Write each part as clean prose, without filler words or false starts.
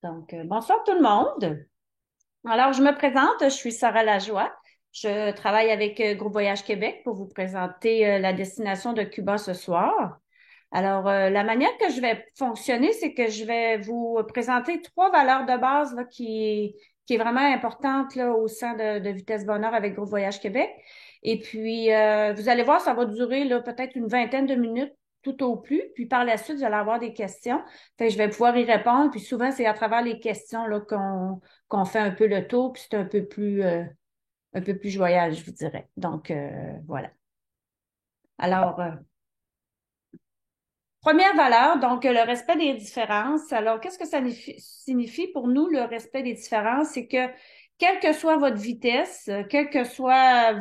Donc, bonsoir tout le monde. Alors, je me présente, je suis Sarah Lajoie. Je travaille avec Groupe Voyage Québec pour vous présenter la destination de Cuba ce soir. Alors, la manière que je vais fonctionner, c'est que je vais vous présenter trois valeurs de base là, qui est vraiment importante là, au sein de Vitesse Bonheur avec Groupe Voyage Québec. Et puis, vous allez voir, ça va durer là, peut-être une vingtaine de minutes tout au plus. Puis par la suite, vous allez avoir des questions. Fait que je vais pouvoir y répondre. Puis souvent, c'est à travers les questions là, qu'on fait un peu le tour. Puis c'est un peu plus joyal, je vous dirais. Donc, voilà. Alors, première valeur, donc le respect des différences. Alors, qu'est-ce que ça signifie pour nous, le respect des différences? C'est que, quelle que soit votre vitesse, quels que soient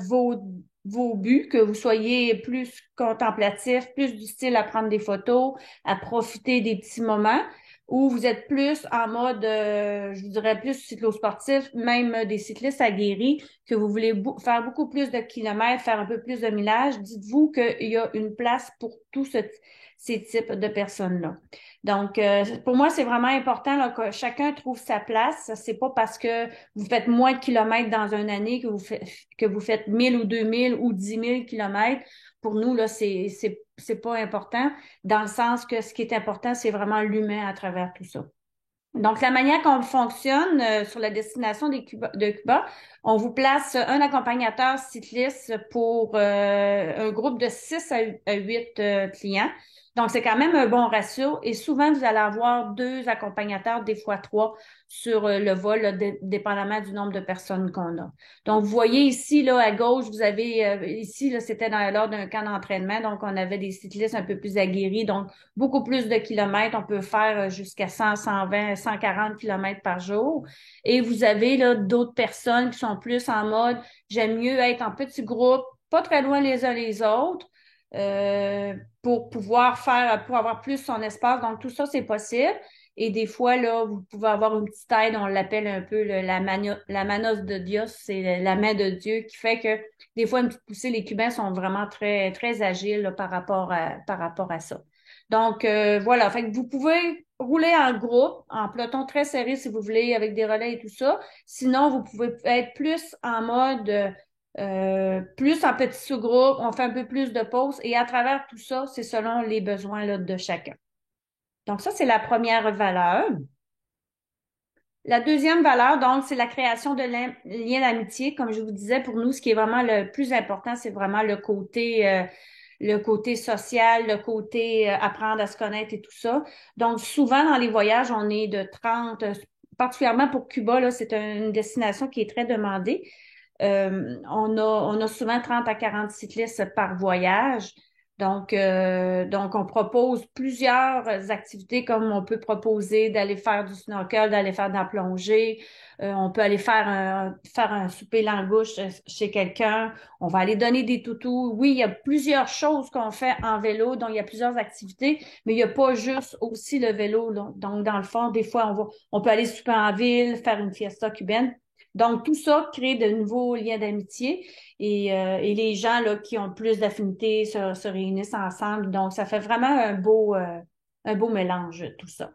vos buts, que vous soyez plus contemplatif, plus du style à prendre des photos, à profiter des petits moments, ou vous êtes plus en mode, je vous dirais plus cyclosportif, même des cyclistes aguerris, que vous voulez faire beaucoup plus de kilomètres, faire un peu plus de millage, dites-vous qu'il y a une place pour tout ces types de personnes-là. Donc, pour moi, c'est vraiment important là, que chacun trouve sa place. C'est pas parce que vous faites moins de kilomètres dans une année que vous faites 1000 ou 2000 ou 10 000 kilomètres. Pour nous, là, c'est pas important, dans le sens que ce qui est important, c'est vraiment l'humain à travers tout ça. Donc, la manière qu'on fonctionne sur la destination de Cuba, on vous place un accompagnateur cycliste pour un groupe de 6 à 8 clients. Donc, c'est quand même un bon ratio et souvent, vous allez avoir deux accompagnateurs, des fois trois, sur le vol, là, dépendamment du nombre de personnes qu'on a. Donc, vous voyez ici, là, à gauche, vous avez, ici, là, c'était lors d'un camp d'entraînement, donc on avait des cyclistes un peu plus aguerris, donc beaucoup plus de kilomètres. On peut faire jusqu'à 100, 120, 140 kilomètres par jour. Et vous avez là d'autres personnes qui sont plus en mode, j'aime mieux être en petit groupe, pas très loin les uns les autres, pour pouvoir pour avoir plus son espace. Donc, tout ça, c'est possible. Et des fois, là, vous pouvez avoir une petite aide, on l'appelle un peu la manos de Dios, c'est la main de Dieu qui fait que des fois, une petite poussée, les Cubains sont vraiment très, très agiles là, par rapport à ça. Donc, voilà. Fait que vous pouvez rouler en groupe, en peloton très serré si vous voulez, avec des relais et tout ça. Sinon, vous pouvez être plus en mode, plus en petit sous-groupe, on fait un peu plus de pauses et à travers tout ça, c'est selon les besoins là, de chacun. Donc, ça, c'est la première valeur. La deuxième valeur, donc, c'est la création de liens d'amitié. Comme je vous disais, pour nous, ce qui est vraiment le plus important, c'est vraiment le côté social, le côté apprendre à se connaître et tout ça. Donc, souvent dans les voyages, on est de 30, particulièrement pour Cuba, là, c'est une destination qui est très demandée. On a souvent 30 à 40 cyclistes par voyage. Donc, on propose plusieurs activités comme on peut proposer d'aller faire du snorkel, d'aller faire de la plongée. On peut aller faire un souper langouste chez quelqu'un. On va aller donner des toutous. Oui, il y a plusieurs choses qu'on fait en vélo, donc il y a plusieurs activités, mais il n'y a pas juste aussi le vélo, là. Donc, dans le fond, des fois, on peut aller souper en ville, faire une fiesta cubaine. Donc, tout ça crée de nouveaux liens d'amitié et les gens là, qui ont plus d'affinités se réunissent ensemble. Donc, ça fait vraiment un beau mélange, tout ça.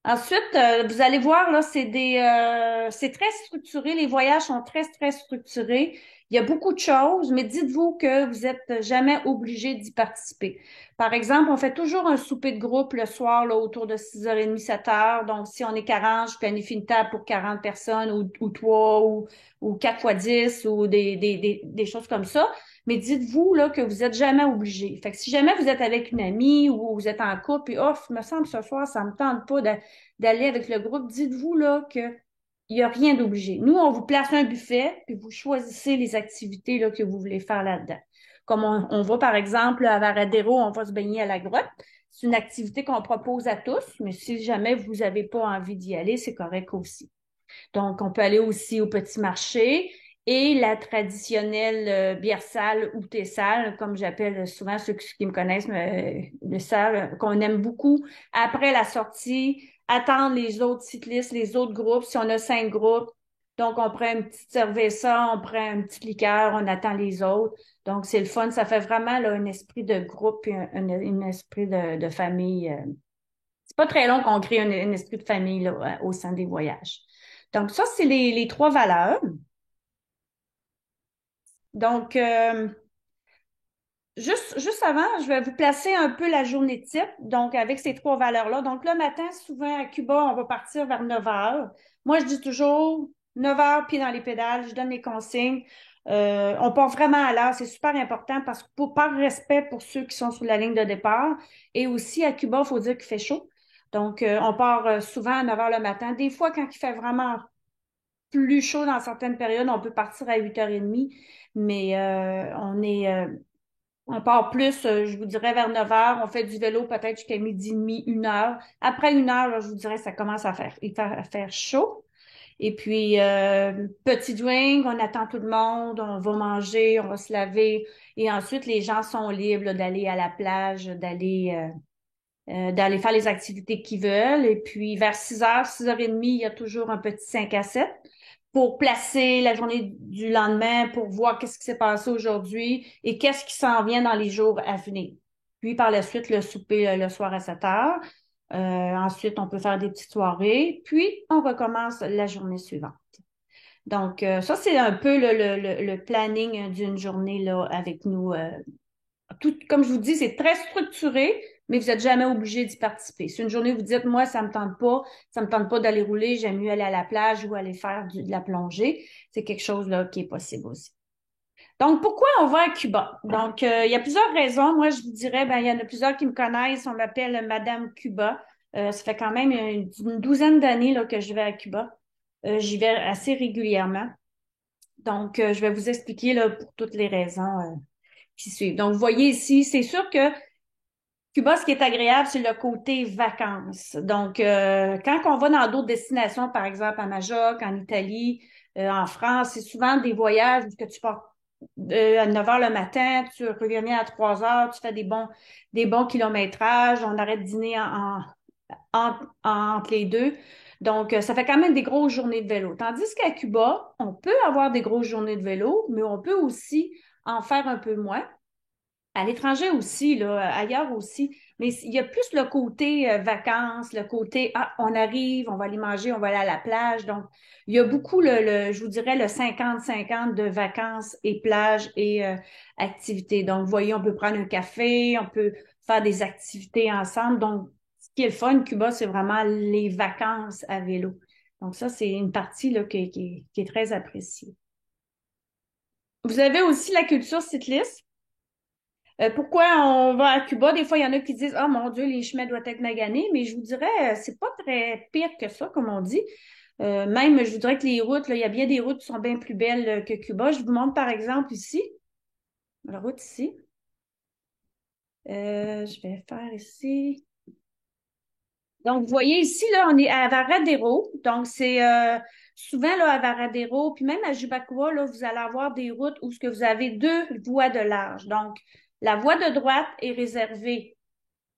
Ensuite, vous allez voir, là, c'est très structuré. Les voyages sont très, très structurés. Il y a beaucoup de choses, mais dites-vous que vous êtes jamais obligé d'y participer. Par exemple, on fait toujours un souper de groupe le soir, là, autour de 6h30, 7h. Donc, si on est 40, je planifie une table pour 40 personnes ou 3 ou 4 fois 10 ou des choses comme ça. Mais dites-vous là que vous êtes jamais obligé. Fait que si jamais vous êtes avec une amie ou vous êtes en couple, et oh, il me semble ce soir, ça me tente pas d'aller avec le groupe, dites-vous là que il n'y a rien d'obligé. Nous, on vous place un buffet, puis vous choisissez les activités là, que vous voulez faire là-dedans. Comme on va, par exemple, à Varadero, on va se baigner à la grotte. C'est une activité qu'on propose à tous, mais si jamais vous n'avez pas envie d'y aller, c'est correct aussi. Donc, on peut aller aussi au petit marché et la traditionnelle bière sale ou thé sale, comme j'appelle souvent ceux qui me connaissent, le sale, qu'on aime beaucoup. Après la sortie, attendre les autres cyclistes, les autres groupes, si on a 5 groupes. Donc, on prend une petite cerveza, on prend un petit liqueur, on attend les autres. Donc, c'est le fun. Ça fait vraiment là, un esprit de groupe et un esprit de famille. C'est pas très long qu'on crée un esprit de famille là, au sein des voyages. Donc, ça, c'est les trois valeurs. Donc, juste avant, je vais vous placer un peu la journée type, donc avec ces trois valeurs-là. Donc, le matin, souvent à Cuba, on va partir vers 9 heures. Moi, je dis toujours 9 heures, pied dans les pédales, je donne les consignes. On part vraiment à l'heure, c'est super important parce que par respect pour ceux qui sont sur la ligne de départ. Et aussi à Cuba, il faut dire qu'il fait chaud. Donc, on part souvent à 9 heures le matin. Des fois, quand il fait vraiment plus chaud dans certaines périodes, on peut partir à 8h30, mais on part plus, je vous dirais, vers 9 heures. On fait du vélo peut-être jusqu'à midi et demi, 1 heure. Après 1 heure, là, je vous dirais, ça commence à faire chaud. Et puis, petit drink, on attend tout le monde, on va manger, on va se laver. Et ensuite, les gens sont libres là, d'aller à la plage, d'aller faire les activités qu'ils veulent. Et puis, vers 6 heures, 6h30, il y a toujours un petit 5 à 7 pour placer la journée du lendemain, pour voir qu'est-ce qui s'est passé aujourd'hui et qu'est-ce qui s'en vient dans les jours à venir. Puis, par la suite, le souper le soir à 7 heures. Ensuite, on peut faire des petites soirées. Puis, on recommence la journée suivante. Donc, ça, c'est un peu le planning d'une journée là, avec nous tout, comme je vous dis, c'est très structuré, mais vous n'êtes jamais obligé d'y participer. Si une journée vous dites, moi, ça me tente pas d'aller rouler, j'aime mieux aller à la plage ou aller faire de la plongée, c'est quelque chose là qui est possible aussi. Donc, pourquoi on va à Cuba? Donc, il y a plusieurs raisons. Moi, je vous dirais, ben, il y en a plusieurs qui me connaissent. On m'appelle Madame Cuba. Ça fait quand même une douzaine d'années là, que je vais à Cuba. J'y vais assez régulièrement. Donc, je vais vous expliquer là, pour toutes les raisons qui suivent. Donc, vous voyez ici, c'est sûr que Cuba, ce qui est agréable, c'est le côté vacances. Donc, quand on va dans d'autres destinations, par exemple à Majorque, en Italie, en France, c'est souvent des voyages où que tu pars à 9 heures le matin, tu reviens à 3 heures, tu fais des bons kilométrages, on arrête de dîner entre les deux. Donc, ça fait quand même des grosses journées de vélo. Tandis qu'à Cuba, on peut avoir des grosses journées de vélo, mais on peut aussi en faire un peu moins. À l'étranger aussi, là, ailleurs aussi. Mais il y a plus le côté vacances, le côté ah, on arrive, on va aller manger, on va aller à la plage. Donc, il y a beaucoup je vous dirais le 50-50 de vacances et plage et activités. Donc, vous voyez, on peut prendre un café, on peut faire des activités ensemble. Donc, ce qui est le fun, Cuba, c'est vraiment les vacances à vélo. Donc, ça, c'est une partie là, qui est très appréciée. Vous avez aussi la culture cycliste. Pourquoi on va à Cuba? Des fois, il y en a qui disent, oh mon Dieu, les chemins doivent être maganés, mais je vous dirais, c'est pas très pire que ça, comme on dit. Même, je vous dirais que les routes, là, il y a bien des routes qui sont bien plus belles que Cuba. Je vous montre par exemple ici, la route ici. Je vais faire ici. Donc, vous voyez ici, là, on est à Varadero. Donc, c'est souvent là, à Varadero, puis même à Jubacua, là, vous allez avoir des routes où ce que vous avez deux voies de large. Donc, la voie de droite est réservée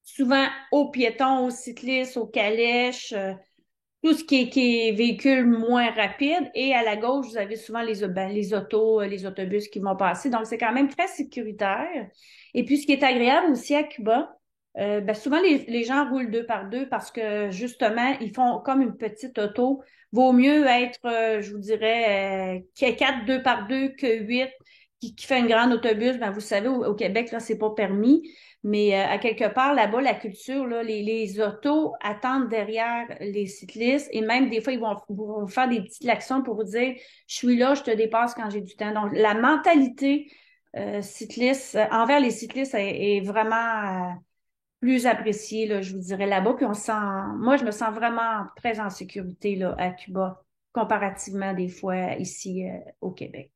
souvent aux piétons, aux cyclistes, aux calèches, tout ce qui est véhicule moins rapide. Et à la gauche, vous avez souvent les autos, les autobus qui vont passer. Donc, c'est quand même très sécuritaire. Et puis, ce qui est agréable aussi à Cuba, ben, souvent les gens roulent deux par deux parce que justement, ils font comme une petite auto. Vaut mieux être, je vous dirais, qu'il y ait quatre deux par deux que huit qui fait un grand autobus. Ben, vous savez, au Québec, là, c'est pas permis. Mais à quelque part, là-bas, la culture, là, les autos attendent derrière les cyclistes et même des fois, vont faire des petites actions pour vous dire, je suis là, je te dépasse quand j'ai du temps. Donc, la mentalité cycliste envers les cyclistes est vraiment plus appréciée, là, je vous dirais, là-bas. Puis moi, je me sens vraiment très en sécurité là, à Cuba, comparativement des fois ici au Québec.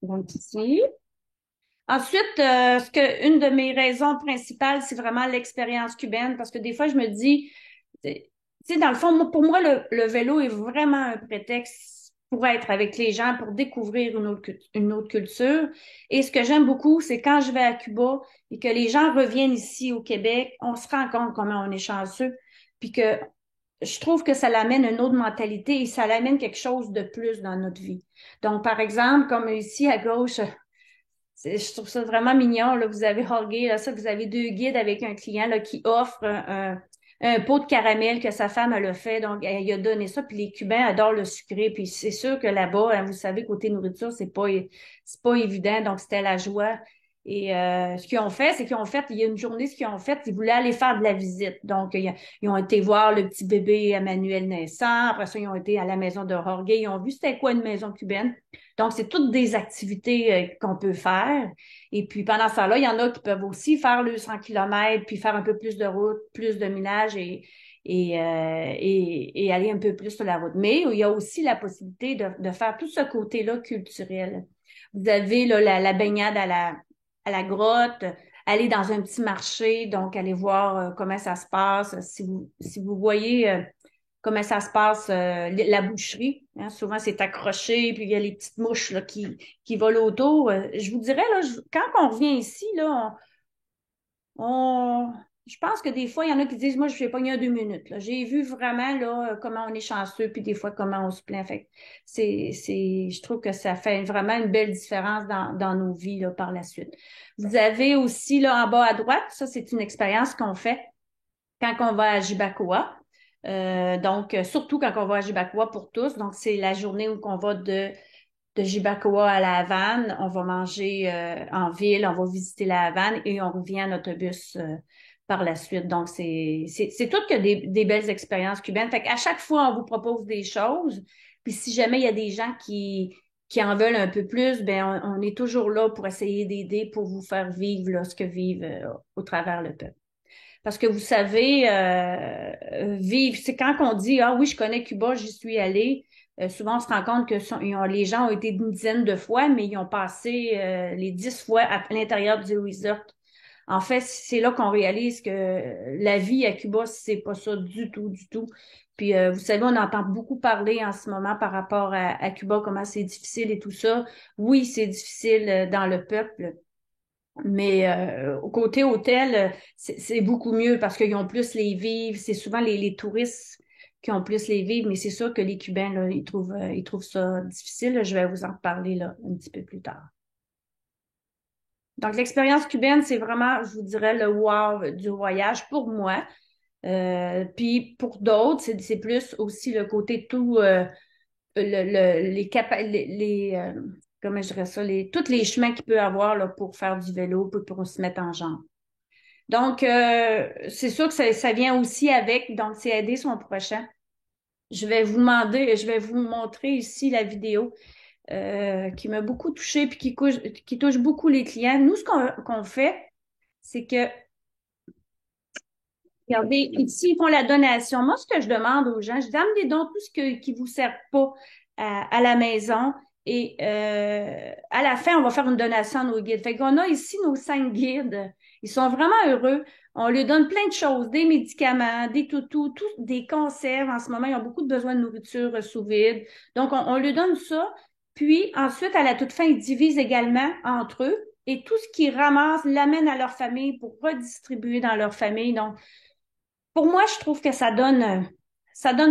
Donc, ici. Ensuite, une de mes raisons principales, c'est vraiment l'expérience cubaine, parce que des fois, je me dis, tu sais, dans le fond, pour moi, le vélo est vraiment un prétexte pour être avec les gens, pour découvrir une autre culture. Et ce que j'aime beaucoup, c'est quand je vais à Cuba et que les gens reviennent ici au Québec, on se rend compte comment on est chanceux, puis que je trouve que ça l'amène une autre mentalité et ça l'amène quelque chose de plus dans notre vie. Donc, par exemple, comme ici à gauche, Je trouve ça vraiment mignon. Là. Vous avez Jorge, là, ça, vous avez deux guides avec un client là, qui offre un pot de caramel que sa femme elle a fait. Donc, elle a donné ça. Puis les Cubains adorent le sucré. Puis c'est sûr que là-bas, hein, vous savez, côté nourriture, c'est pas évident. Donc, c'était la joie. Et ce qu'ils ont fait, c'est qu'ils ont fait, il y a une journée, ce qu'ils ont fait, ils voulaient aller faire de la visite. Donc, ils ont été voir le petit bébé Emmanuel naissant. Après ça, ils ont été à la maison de Jorge. Ils ont vu c'était quoi une maison cubaine. Donc, c'est toutes des activités qu'on peut faire. Et puis, pendant ce temps-là, il y en a qui peuvent aussi faire le 100 km, puis faire un peu plus de route, plus de minage et aller un peu plus sur la route. Mais il y a aussi la possibilité de faire tout ce côté-là culturel. Vous avez là, la baignade à la grotte, aller dans un petit marché, donc aller voir comment ça se passe. Si vous voyez comment ça se passe, la boucherie. Hein, souvent, c'est accroché, puis il y a les petites mouches là, qui volent autour. Je vous dirais, là, quand on revient ici, là, je pense que des fois, il y en a qui disent, moi, je vais pogner 2 minutes. Là. J'ai vu vraiment là, comment on est chanceux, puis des fois, comment on se plaint. Fait que je trouve que ça fait vraiment une belle différence dans nos vies là, par la suite. Vous avez aussi là en bas à droite, ça, c'est une expérience qu'on fait quand on va à Jibacoa. Donc, surtout quand on va à Jibacoa pour tous. Donc, c'est la journée où on va de Jibacoa à La Havane. On va manger en ville, on va visiter La Havane et on revient en autobus par la suite. Donc, c'est tout que des belles expériences cubaines. Fait qu'à chaque fois, on vous propose des choses. Puis si jamais il y a des gens qui en veulent un peu plus, ben on est toujours là pour essayer d'aider, pour vous faire vivre là, ce que vivent au travers le peuple. Parce que vous savez, vivre, c'est quand on dit, ah oui, je connais Cuba, j'y suis allé, souvent on se rend compte que les gens ont été une dizaine de fois, mais ils ont passé les 10 fois à l'intérieur du resort. En fait, c'est là qu'on réalise que la vie à Cuba, c'est pas ça du tout, du tout. Puis, vous savez, on entend beaucoup parler en ce moment par rapport à Cuba, comment c'est difficile et tout ça. Oui, c'est difficile dans le peuple, mais au côté hôtel, c'est beaucoup mieux parce qu'ils ont plus les vivres. C'est souvent les touristes qui ont plus les vivres, mais c'est sûr que les Cubains, là, ils trouvent ça difficile. Je vais vous en reparler là, un petit peu plus tard. Donc, l'expérience cubaine, c'est vraiment, je vous dirais, le wow du voyage pour moi. Puis pour d'autres, c'est plus aussi le côté tout, comment je dirais ça, tous les chemins qu'il peut avoir là, pour faire du vélo, pour se mettre en jambe. Donc, c'est sûr que ça vient aussi avec, donc c'est aider son prochain. Je vais vous montrer ici la vidéo qui m'a beaucoup touchée puis qui touche beaucoup les clients. Nous, ce qu'on fait, c'est que, regardez, ici, ils font la donation. Moi, ce que je demande aux gens, je donne des dons, tout qui vous sert pas à la maison. Et à la fin, on va faire une donation à nos guides. Fait qu'on a ici nos 5 guides. Ils sont vraiment heureux. On leur donne plein de choses, des médicaments, des toutous, des conserves. En ce moment, ils ont beaucoup de besoins de nourriture sous vide. Donc, on leur donne ça. Puis, ensuite, à la toute fin, ils divisent également entre eux. Et tout ce qu'ils ramassent l'amènent à leur famille pour redistribuer dans leur famille. Donc, pour moi, je trouve que ça donne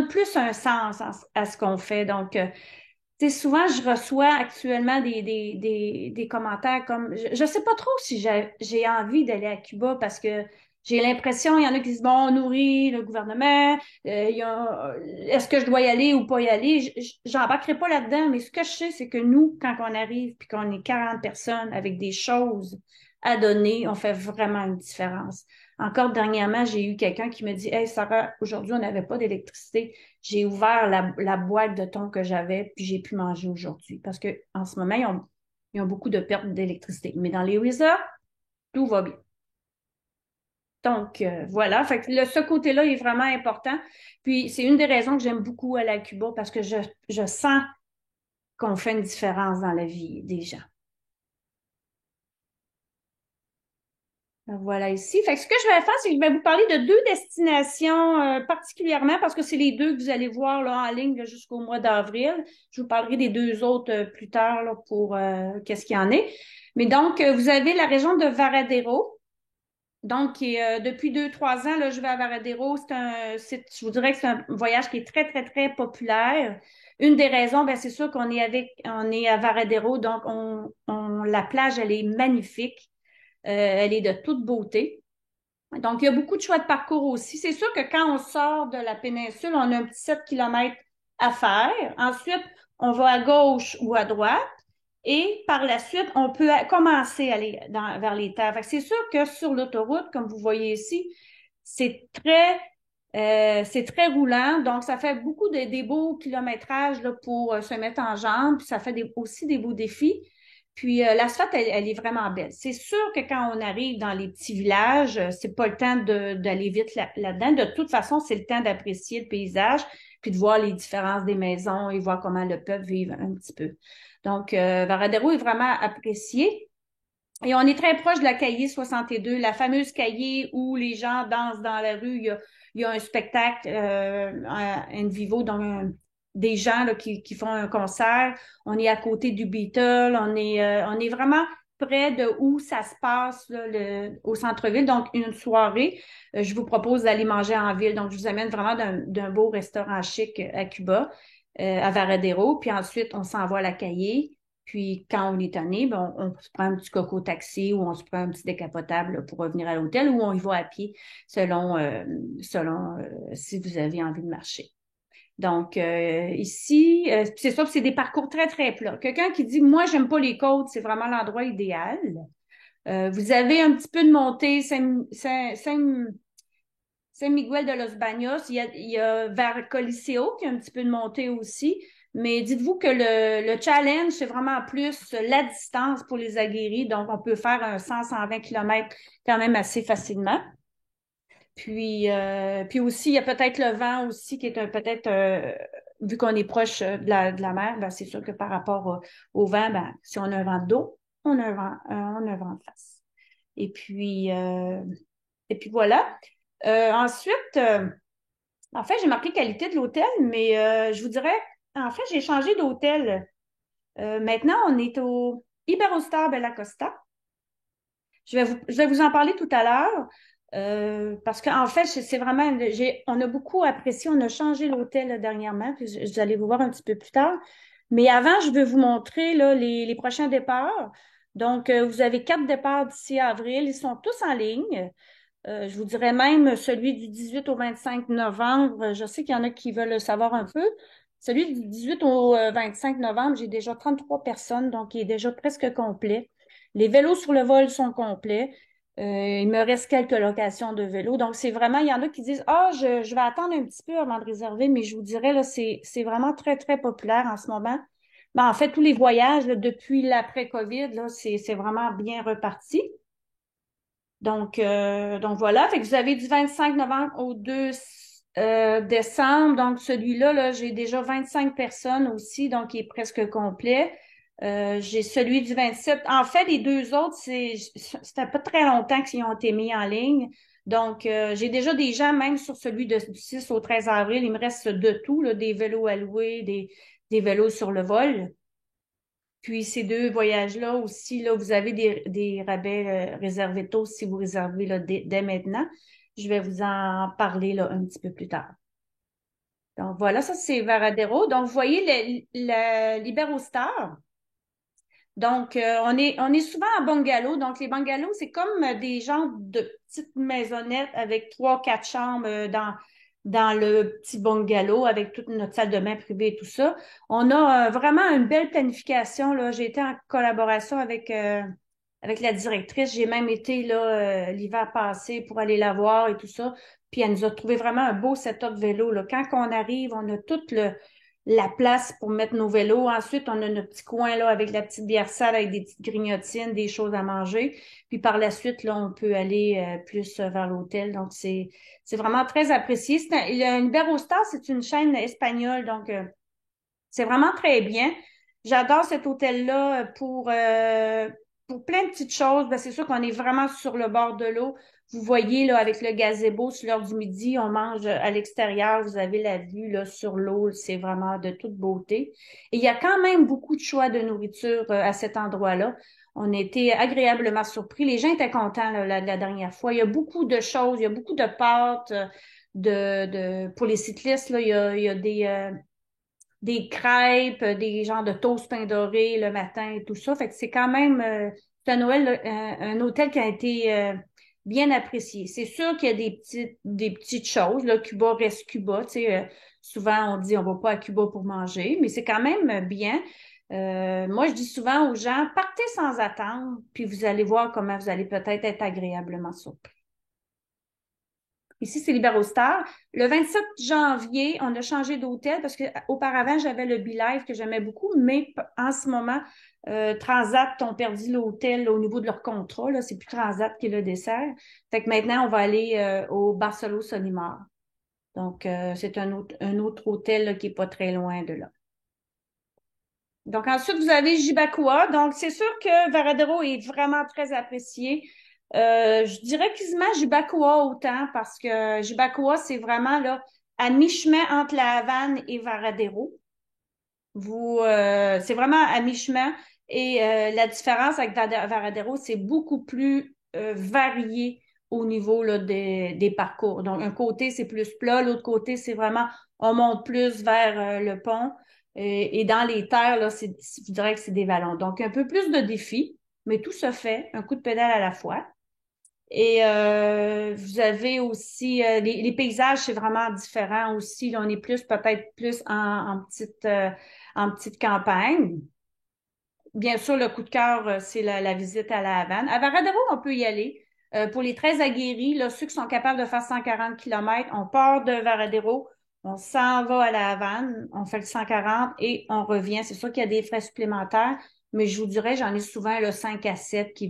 plus un sens à ce qu'on fait. Donc, tu sais, souvent, je reçois actuellement des commentaires comme, je ne sais pas trop si j'ai envie d'aller à Cuba parce que j'ai l'impression, il y en a qui disent, bon, on nourrit le gouvernement, est-ce que je dois y aller ou pas y aller? J'embarquerai pas là-dedans, mais ce que je sais, c'est que nous, quand on arrive puis qu'on est 40 personnes avec des choses à donner, on fait vraiment une différence. Encore dernièrement, j'ai eu quelqu'un qui me dit, Hey Sarah, aujourd'hui, on n'avait pas d'électricité. J'ai ouvert la boîte de thon que j'avais, puis j'ai pu manger aujourd'hui. Parce que en ce moment, ils ont beaucoup de pertes d'électricité. Mais dans les resorts, tout va bien. Donc, voilà. Fait que ce côté-là est vraiment important. Puis, c'est une des raisons que j'aime beaucoup aller à Cuba parce que je sens qu'on fait une différence dans la vie des gens. Donc, voilà ici. Fait que ce que je vais faire, c'est que je vais vous parler de 2 destinations particulièrement parce que c'est les deux que vous allez voir là, en ligne là, jusqu'au mois d'avril. Je vous parlerai des 2 autres plus tard là, pour qu'est-ce qu'il y en est. Mais donc, vous avez la région de Varadero. Donc, depuis 2, 3 ans, là, je vais à Varadero. Je vous dirais que c'est un voyage qui est très, très, très populaire. Une des raisons, ben, c'est sûr on est à Varadero, donc la plage, elle est magnifique. Elle est de toute beauté. Donc, il y a beaucoup de choix de parcours aussi. C'est sûr que quand on sort de la péninsule, on a un petit 7 kilomètres à faire. Ensuite, on va à gauche ou à droite. Et par la suite, on peut commencer à aller vers les terres. Fait que c'est sûr que sur l'autoroute, comme vous voyez ici, c'est c'est très roulant. Donc, ça fait beaucoup des beaux kilométrages là, pour se mettre en jambes. Puis ça fait aussi des beaux défis. Puis l'asphalte, elle est vraiment belle. C'est sûr que quand on arrive dans les petits villages, c'est pas le temps d'aller vite là-dedans. De toute façon, c'est le temps d'apprécier le paysage, puis de voir les différences des maisons et voir comment le peuple vit un petit peu. Donc, Varadero est vraiment apprécié. Et on est très proche de la Caillé 62, la fameuse Caillé où les gens dansent dans la rue. Il y a un spectacle in vivo, donc des gens là, qui font un concert. On est à côté du Beatle. On est vraiment près de où ça se passe là, au centre-ville. Donc, une soirée, je vous propose d'aller manger en ville. Donc, je vous amène vraiment d'un beau restaurant chic à Cuba, à Varadero. Puis ensuite, on s'envoie à la Caillé. Puis quand on est tanné, ben, on se prend un petit coco taxi ou on se prend un petit décapotable là, pour revenir à l'hôtel ou on y va à pied selon si vous avez envie de marcher. Donc ici, c'est ça, c'est des parcours très, très plats. Quelqu'un qui dit, moi, j'aime pas les côtes, c'est vraiment l'endroit idéal. Vous avez un petit peu de montée, San Miguel de los Baños, il y a vers Coliseo qui a un petit peu de montée aussi. Mais dites-vous que le challenge, c'est vraiment plus la distance pour les aguerris. Donc, on peut faire un 100-120 km quand même assez facilement. Puis aussi, il y a peut-être le vent aussi qui est peut-être, vu qu'on est proche de la mer, ben, c'est sûr que par rapport au vent, ben, si on a un vent de dos, on a un vent de face. Et puis, euh, et puis voilà. Ensuite, en fait, j'ai marqué qualité de l'hôtel, mais je vous dirais, en fait, j'ai changé d'hôtel. Maintenant, on est au Iberostar Bella Costa. Je vais vous en parler tout à l'heure. Parce qu'en fait, c'est vraiment, on a beaucoup apprécié, on a changé l'hôtel là, dernièrement, puis vous allez vous voir un petit peu plus tard. Mais avant, je vais vous montrer là, les prochains départs. Donc, vous avez 4 départs d'ici avril. Ils sont tous en ligne. Je vous dirais même celui du 18 au 25 novembre. Je sais qu'il y en a qui veulent le savoir un peu. Celui du 18 au 25 novembre, j'ai déjà 33 personnes, donc il est déjà presque complet. Les vélos sur le vol sont complets. Il me reste quelques locations de vélos. Donc, c'est vraiment, il y en a qui disent, ah, je vais attendre un petit peu avant de réserver, mais je vous dirais, là, c'est vraiment très, très populaire en ce moment. Ben, en fait, tous les voyages, là, depuis l'après-COVID, là, c'est vraiment bien reparti. Donc voilà, fait que vous avez du 25 novembre au 2 décembre. Donc celui-là, là, j'ai déjà 25 personnes aussi, donc il est presque complet. J'ai celui du 27. En fait, les deux autres, c'était pas très longtemps qu'ils ont été mis en ligne. Donc, j'ai déjà des gens, même sur celui du 6 au 13 avril, il me reste de tout, là, des vélos à louer, des vélos sur le vol. Puis ces deux voyages-là aussi, là, vous avez des rabais réservés tôt si vous réservez là, dès maintenant. Je vais vous en parler là, un petit peu plus tard. Donc voilà, ça c'est Varadero. Donc vous voyez le Liberostar. Donc on est souvent en bungalow. Donc les bungalows, c'est comme des genres de petites maisonnettes avec 3, 4 chambres dans le petit bungalow avec toute notre salle de bain privée et tout ça. On a vraiment une belle planification, là. J'ai été en collaboration avec la directrice. J'ai même été là l'hiver passé pour aller la voir et tout ça. Puis elle nous a trouvé vraiment un beau setup vélo, là. Quand on arrive, on a toute la place pour mettre nos vélos. Ensuite, on a notre petit coin là avec la petite bière sale, avec des petites grignotines, des choses à manger. Puis par la suite, là, on peut aller plus vers l'hôtel. Donc, c'est vraiment très apprécié. Iberostar, c'est une chaîne espagnole, donc c'est vraiment très bien. J'adore cet hôtel-là pour plein de petites choses. Ben, c'est sûr qu'on est vraiment sur le bord de l'eau. Vous voyez, là, avec le gazebo, sur l'heure du midi, on mange à l'extérieur. Vous avez la vue, là, sur l'eau. C'est vraiment de toute beauté. Et il y a quand même beaucoup de choix de nourriture à cet endroit-là. On a été agréablement surpris. Les gens étaient contents là, la dernière fois. Il y a beaucoup de choses, il y a beaucoup de pâtes pour les cyclistes. Là, il y a des crêpes, des genres de toast pain doré le matin et tout ça. Fait que c'est quand même c'est un Noël, là, un hôtel qui a été bien apprécié. C'est sûr qu'il y a des petites choses. Là, Cuba reste Cuba. Tu sais, souvent on dit on va pas à Cuba pour manger, mais c'est quand même bien. Moi, je dis souvent aux gens, partez sans attendre, puis vous allez voir comment vous allez peut-être être agréablement surpris. Ici, c'est Libérostar. Le 27 janvier, on a changé d'hôtel parce que auparavant, j'avais le Be-Live que j'aimais beaucoup, mais en ce moment, Transat ont perdu l'hôtel au niveau de leur contrat. Là, c'est plus Transat qui le dessert. Fait que maintenant, on va aller au Barcelo Solimar. Donc, c'est un autre hôtel là, qui est pas très loin de là. Donc, ensuite, vous avez Jibakua. Donc, c'est sûr que Varadero est vraiment très apprécié. Je dirais quasiment Jibakua autant parce que Jibakua, c'est vraiment là à mi-chemin entre la Havane et Varadero. C'est vraiment à mi-chemin et la différence avec Varadero, c'est beaucoup plus varié au niveau là, des parcours. Donc, un côté, c'est plus plat, l'autre côté, c'est vraiment, on monte plus vers le pont et dans les terres, là, je dirais que c'est des vallons. Donc, un peu plus de défis, mais tout se fait, un coup de pédale à la fois. Et vous avez aussi les paysages, c'est vraiment différent aussi. Là, on est plus peut-être plus en petite campagne. Bien sûr, le coup de cœur, c'est la visite à la Havane. À Varadero, on peut y aller. Pour les très aguerris, là, ceux qui sont capables de faire 140 km, on part de Varadero, on s'en va à la Havane, on fait le 140 et on revient. C'est sûr qu'il y a des frais supplémentaires, mais je vous dirais, j'en ai souvent le 5 à 7 qui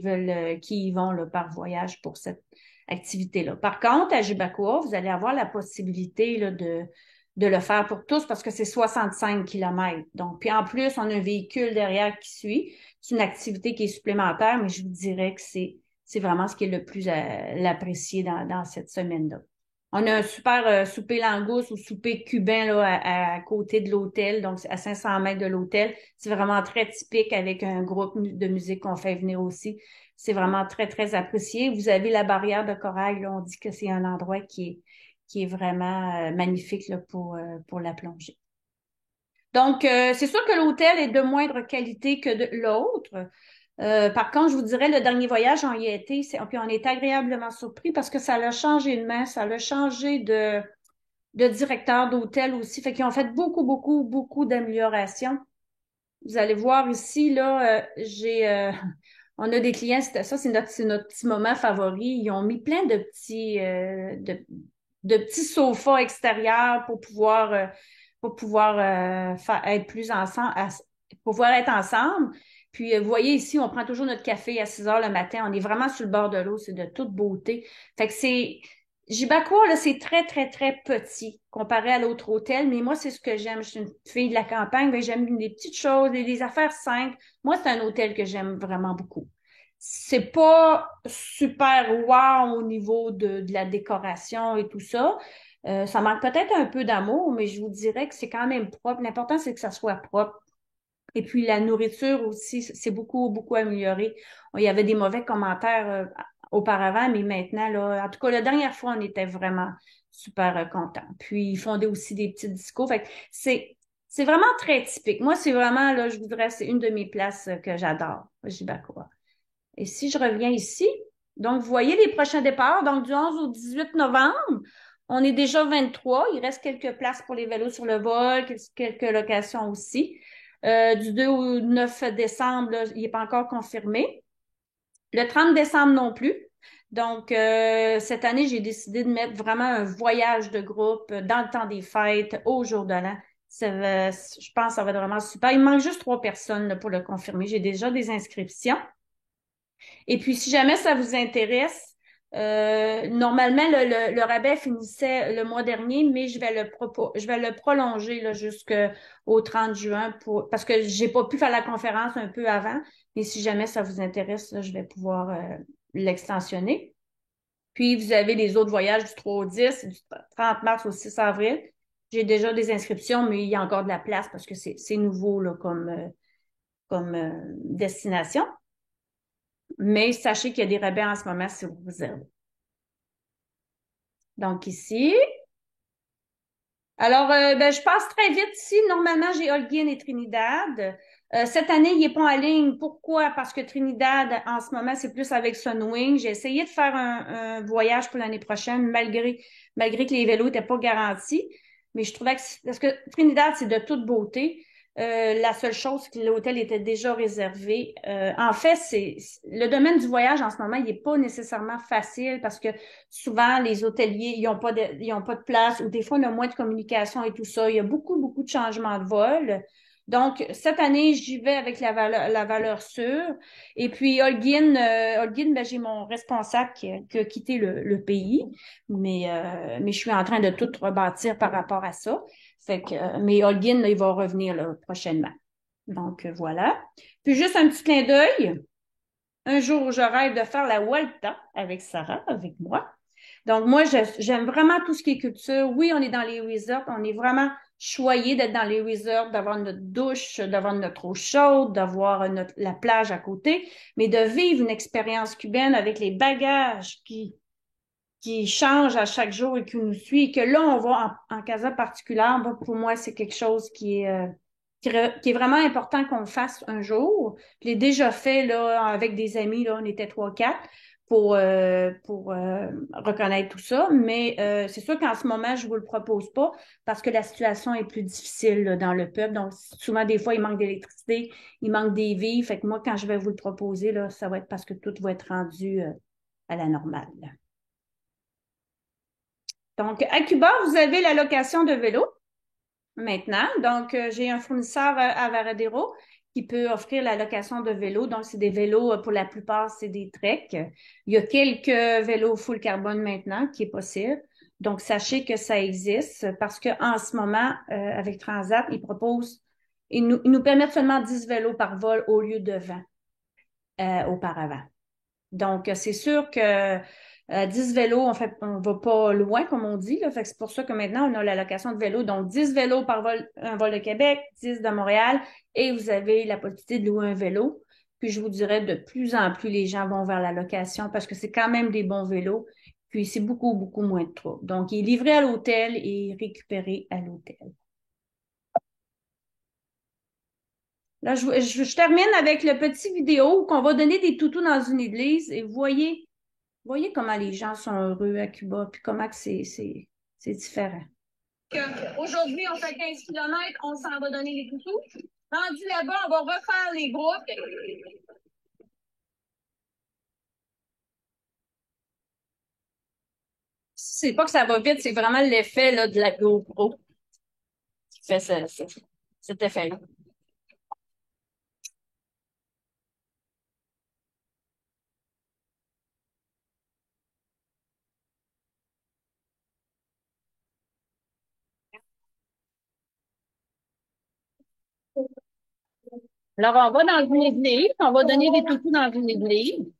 y vont là, par voyage pour cette activité-là. Par contre, à Jibacoa, vous allez avoir la possibilité là, de le faire pour tous parce que c'est 65 kilomètres. Donc, puis en plus, on a un véhicule derrière qui suit. C'est une activité qui est supplémentaire, mais je vous dirais que c'est vraiment ce qui est le plus l'apprécier dans cette semaine-là. On a un super souper langouste ou souper cubain là, à côté de l'hôtel, donc à 500 mètres de l'hôtel. C'est vraiment très typique avec un groupe de musique qu'on fait venir aussi. C'est vraiment très, très apprécié. Vous avez la barrière de corail, là, on dit que c'est un endroit qui est vraiment magnifique là, pour la plongée. Donc, c'est sûr que l'hôtel est de moindre qualité que l'autre. Par contre, je vous dirais, le dernier voyage, on y a été, puis on est agréablement surpris parce que ça l'a changé de main, ça l'a changé de directeur d'hôtel aussi. Fait qu'ils ont fait beaucoup, beaucoup, beaucoup d'améliorations. Vous allez voir ici, là, on a des clients, c'est notre petit moment favori. Ils ont mis plein de petits sofas extérieurs pour pouvoir être plus ensemble, pour pouvoir être ensemble. Puis, vous voyez ici, on prend toujours notre café à 6 heures le matin. On est vraiment sur le bord de l'eau. C'est de toute beauté. Fait que Jibacoa, là, c'est très, très, très petit comparé à l'autre hôtel, mais moi, c'est ce que j'aime. Je suis une fille de la campagne, mais j'aime des petites choses, des affaires simples. Moi, c'est un hôtel que j'aime vraiment beaucoup. C'est pas super wow au niveau de la décoration et tout ça. Ça manque peut-être un peu d'amour, mais je vous dirais que c'est quand même propre. L'important, c'est que ça soit propre. Et puis la nourriture aussi, c'est beaucoup, beaucoup amélioré. Il y avait des mauvais commentaires auparavant, mais maintenant, là, en tout cas, la dernière fois, on était vraiment super contents. Puis ils font aussi des petits discours. Fait que c'est vraiment très typique. Moi, c'est vraiment, là, je voudrais, c'est une de mes places que j'adore, Jibacoa. Et si je reviens ici, donc vous voyez les prochains départs, donc du 11 au 18 novembre, on est déjà 23. Il reste quelques places pour les vélos sur le vol, quelques locations aussi. Du 2 au 9 décembre, là, il n'est pas encore confirmé. Le 30 décembre non plus. Donc, cette année, j'ai décidé de mettre vraiment un voyage de groupe dans le temps des fêtes, au jour de l'an. Je pense que ça va être vraiment super. Il me manque juste 3 personnes là, pour le confirmer. J'ai déjà des inscriptions. Et puis, si jamais ça vous intéresse, normalement, le rabais finissait le mois dernier, mais je vais le prolonger là, jusqu'au 30 juin parce que j'ai pas pu faire la conférence un peu avant. Mais si jamais ça vous intéresse, là, je vais pouvoir l'extensionner. Puis, vous avez les autres voyages du 3 au 10, du 30 mars au 6 avril. J'ai déjà des inscriptions, mais il y a encore de la place parce que c'est nouveau là, comme destination. Mais sachez qu'il y a des rabais en ce moment si vous réservez. Donc ici. Alors, ben, je passe très vite ici. Normalement, j'ai Holguín et Trinidad. Cette année, il n'est pas en ligne. Pourquoi? Parce que Trinidad, en ce moment, c'est plus avec Sunwing. J'ai essayé de faire un voyage pour l'année prochaine, malgré que les vélos n'étaient pas garantis. Mais je trouvais que, parce que Trinidad, c'est de toute beauté. La seule chose, c'est que l'hôtel était déjà réservé. En fait, le domaine du voyage en ce moment, il n'est pas nécessairement facile parce que souvent, les hôteliers, ils ont pas de place ou des fois, on a moins de communication et tout ça. Il y a beaucoup, beaucoup de changements de vol. Donc, cette année, j'y vais avec la valeur sûre. Et puis, Holguín, ben, j'ai mon responsable qui a quitté le pays, mais je suis en train de tout rebâtir par rapport à ça. Fait que, mais Holguín, là, il va revenir là, prochainement. Donc, voilà. Puis, juste un petit clin d'œil. Un jour, je rêve de faire la Walta avec Sarah, avec moi. Donc, moi, j'aime vraiment tout ce qui est culture. Oui, on est dans les resorts. On est vraiment choyé d'être dans les resorts, d'avoir notre douche, d'avoir notre eau chaude, d'avoir la plage à côté, mais de vivre une expérience cubaine avec les bagages qui changent à chaque jour et qui nous suit, et que là, on va en casa particulière. Moi, pour moi, c'est quelque chose qui est vraiment important qu'on fasse un jour. Je l'ai déjà fait là, avec des amis, là, on était trois, quatre pour reconnaître tout ça. Mais c'est sûr qu'en ce moment, je vous le propose pas parce que la situation est plus difficile là, dans le peuple. Donc, souvent, des fois, il manque d'électricité, il manque des vies. Fait que moi, quand je vais vous le proposer, là, ça va être parce que tout va être rendu à la normale. Donc, à Cuba, vous avez la location de vélo maintenant. Donc, j'ai un fournisseur à Varadero qui peut offrir la location de vélos. Donc, c'est des vélos, pour la plupart, c'est des Trek. Il y a quelques vélos full carbone maintenant qui est possible. Donc, sachez que ça existe parce qu'en ce moment, avec Transat, ils nous permettent seulement 10 vélos par vol au lieu de 20 auparavant. Donc, c'est sûr que 10 vélos, en fait, on va pas loin, comme on dit. Là. Fait que c'est pour ça que maintenant, on a la location de vélos. Donc, 10 vélos par vol, un vol de Québec, 10 de Montréal, et vous avez la possibilité de louer un vélo. Puis, je vous dirais, de plus en plus, les gens vont vers la location parce que c'est quand même des bons vélos. Puis, c'est beaucoup, beaucoup moins de troubles. Donc, il est livré à l'hôtel et récupéré à l'hôtel. Là, je termine avec le petit vidéo qu'on va donner des toutous dans une église et voyez comment les gens sont heureux à Cuba, puis comment que c'est différent. Aujourd'hui, on fait 15 kilomètres, on s'en va donner les toutous. Rendu là-bas, on va refaire les groupes. C'est pas que ça va vite, c'est vraiment l'effet là, de la GoPro qui fait cet effet-là. Alors, on va dans une église, on va donner des toutous dans une église.